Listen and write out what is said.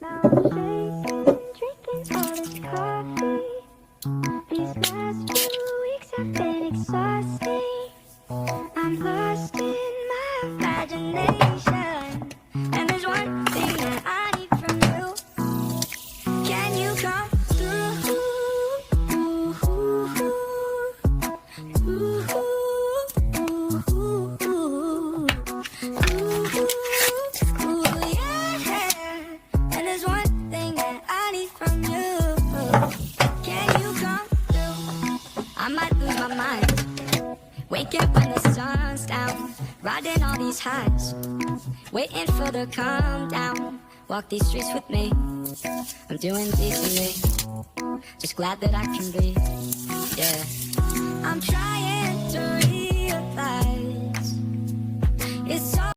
shaking, drinking all this coffee. These last few weeks have been exhausting. I'm lost in my imagination, and there's one thing that I need from you. Can you come through? Yeah. And there's one thing that I need from you. Can you come through? I might lose my mind, waking up when the sun's down, riding all these highs, waiting for the calm down. Walk these streets with me, I'm doing decently, just glad that I can breathe. Yeah, I'm trying to reach